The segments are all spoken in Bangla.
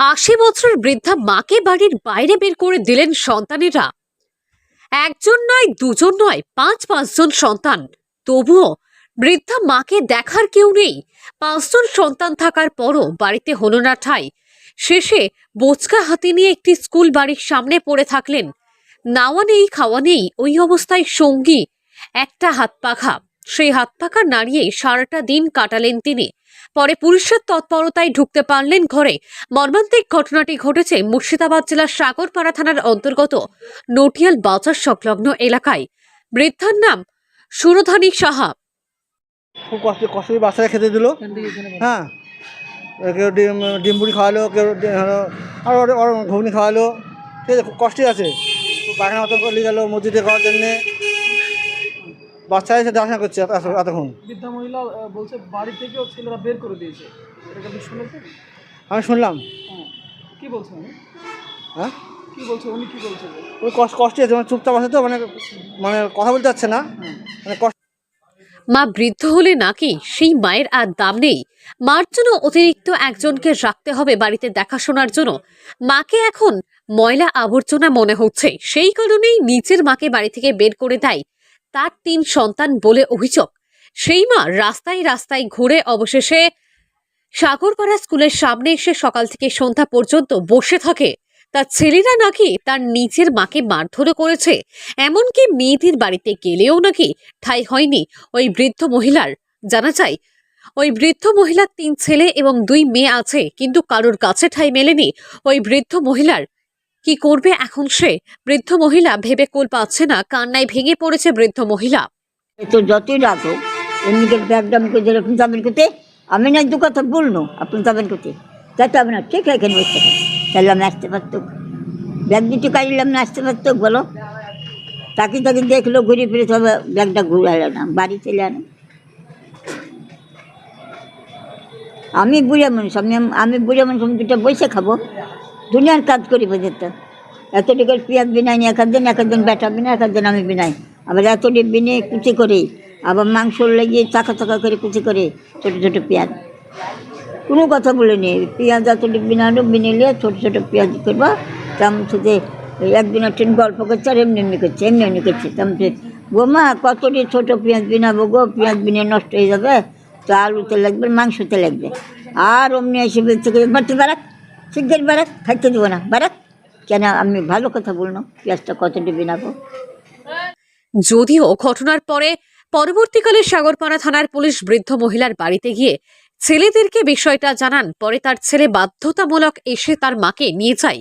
80 বছরের বৃদ্ধা মাকে বাড়ির বাইরে বের করে দিলেন সন্তানেরা। একজন নয়, দুজন নয়, 5 জন সন্তান। তবুও বৃদ্ধা মাকে দেখার কেউ নেই। 5 জন সন্তান থাকার পরও বাড়িতে হলো না ঠাঁই। শেষে বোচকা হাতে নিয়ে একটি স্কুল বাড়ির সামনে পড়ে থাকলেন। নাওয়া নেই, খাওয়া নেই, ওই অবস্থায় সঙ্গী একটা হাত পাখা। সেই হাত পাখা নাড়িয়ে সারাটা দিন কাটালেন তিনি। পরে পুলিশের তৎপরতায় ঢুকতে পারলেন ঘরে। মর্মান্তিক ঘটনাটি ঘটেছে মুর্শিদাবাদ জেলার সাগরপাড়া থানার অন্তর্গত নটিয়াল বাজার সংলগ্ন এলাকায়। বৃদ্ধার নাম সুরধানী সাহা। খুব কষ্টে বাচ্চারা খেতে দিল। হ্যাঁ, কেউ ডিম বুড়ি খাওয়ালো, কেউ আর ঘুগনি খাওয়ালো। ঠিক আছে, খুব কষ্টে আছে। পায়খানা মতো করে নিয়ে গেল মসজিদে খাওয়ার জন্যে। বাচ্চারা এসে দেখাশোনা করছে এতক্ষণ। বৃদ্ধা মহিলা বলছে বাড়ি থেকেও ছেলেরা বের করে দিয়েছে, এটা আপনি শুনেছেন? আমি শুনলাম। কি বলছেন উনি? হ্যাঁ, কি বলছে উনি? কি বলছে? ওই কষ্টে আছে, মানে চুপচাপ আছে তো, মানে কথা বলতে পারছে না, মানে কষ্ট। মা বৃদ্ধ হলে নাকি সেই মায়ের আর দাম নেই। মার জন্য অতিরিক্ত একজনকে রাখতে হবে বাড়িতে দেখাশোনার জন্য। মাকে এখন ময়লা আবর্জনা মনে হচ্ছে, সেই কারণেই নিজের মাকে বাড়ি থেকে বের করে দেয় তার 3 সন্তান বলে অভিযোগ। সেই মা রাস্তায় রাস্তায় ঘুরে অবশেষে সাগরপাড়া স্কুলের সামনে এসে সকাল থেকে সন্ধ্যা পর্যন্ত বসে থাকে। তার ছেলেরা নাকি তার নিজের মাকে মারধরও করেছে। এমনকি মেয়েদের বাড়িতে গেলেও নাকি ঠাঁই হয়নি ওই বৃদ্ধ মহিলার। জানা যায় ওই বৃদ্ধ মহিলার 3 ছেলে এবং 2 মেয়ে আছে, কিন্তু কারোর কাছে ঠাঁই মেলেনি ওই বৃদ্ধ মহিলার। কি করবে এখন সে? বৃদ্ধ মহিলা ভেবে কুল পাচ্ছে না, কান্নায় ভেঙে পড়েছে বৃদ্ধ মহিলা। তো যতই রাখো এমনিকে ব্যাগডাম করে যেরকম যাবেন করতে, আমি না 2 কথা বললো আপনি যাবেন করতে, যাতে হবে না। ঠিক আছে, এখানে বসতে পারেন, তাহলে আমি আসতে পারতো। ব্যাগ দুটো কাটলাম না, আসতে পারতো বলো? তাকে দেখলো, ঘুরে ফিরে সব ব্যাগটা ঘুরে এলো না, বাড়ি চলে আনো। আমি বুড়া মানুষ, আমি বুড়া মানুষ, আমি 2টা বসে খাবো, দুনিয়ার কাজ করি বোঝাতে। এতটুকু পেঁয়াজ বিনাই নি, এক একদিন বেটা বিনা, এক একদিন আমি বিনাই। আবার এতটি বিনে কুচি করে, আবার মাংস লাগিয়ে চাকা চাকা করে কুচি করে, ছোটো ছোটো পেঁয়াজ। কোনো কথা বলিনি, পেঁয়াজ এতটি বিনানো, বিনে নিয়ে ছোটো ছোটো পেঁয়াজ করবো। চামচে একদিন ট্রেন গল্প করছে, আর এমনি করছে, এমনি করছে। চামচে গোমা কতটি ছোটো পেঁয়াজ বিনাবো গো, পেঁয়াজ বিনে নষ্ট হয়ে যাবে, তো আলুতে লাগবে, মাংসতে লাগবে। আর অমনি এসে বেঁচে করে বাড়তে বারাক, শিগগির বারাক, খাইতে দেবো না, বারাক। কেন আমি ভালো কথা বললো, পেঁয়াজটা কতটি বিনাবো। যদিও ঘটনার পরবর্তীকালে সাগরপাড়া থানার পুলিশ বৃদ্ধ মহিলার বাড়িতে গিয়ে ছেলেদেরকে বিষয়টা জানান। পরে তার ছেলে বাধ্যতামূলক এসে তার মাকে নিয়ে যায়।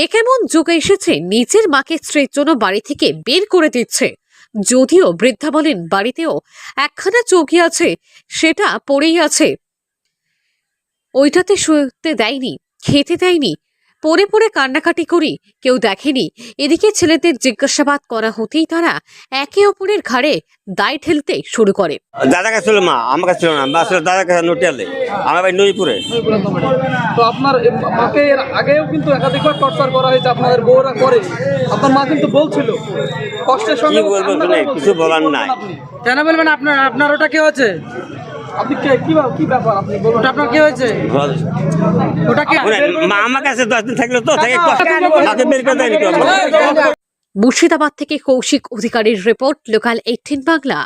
এ কেমন যুগ এসেছে, নিজের মাকে স্ত্রীর জন্য বাড়ি থেকে বের করে দিচ্ছে। যদিও বৃদ্ধা বলেন বাড়িতেও একখানা চৌকি আছে, সেটা পড়েই আছে, ওইটাতে শুতে দেয়নি, খেতে দেয়নি, পড়ে পড়ে কান্নাকাটি করি, কেউ দেখেনি। এদিকে ছেলেদের জিজ্ঞাসাবাদ করা হতেই তারা একে অপরের ঘাড়ে দায় ঠেলতে শুরু করে। দাদার কাছে ছিল মা, আমার কাছে ছিল না। মা ছিল দাদার কাছে নটিয়ালে, আমার বাড়ি নদীপুরে। তো আপনার মাকে এর আগেও কিন্তু একাধিকবার টর্চার করা হয়েছে, আপনাদের বউরা করে। আপনার মা কিন্তু বলছিল কষ্টের কি সঙ্গে। বলবো, কিছু বলার নাই। কেন বলবেন? আপনার ওটা কি হয়েছে? আপনি কি ব্যাপার আপনি বলুন, আপনার কি হয়েছে? ওটা কি মা আমার কাছে 10 দিন থাকলো, তো থেকে তাকে বের করে দেয়নি। মুর্শিদাবাদ থেকে কৌশিক অধিকারীর রিপোর্ট, লোকাল 18 বাংলা।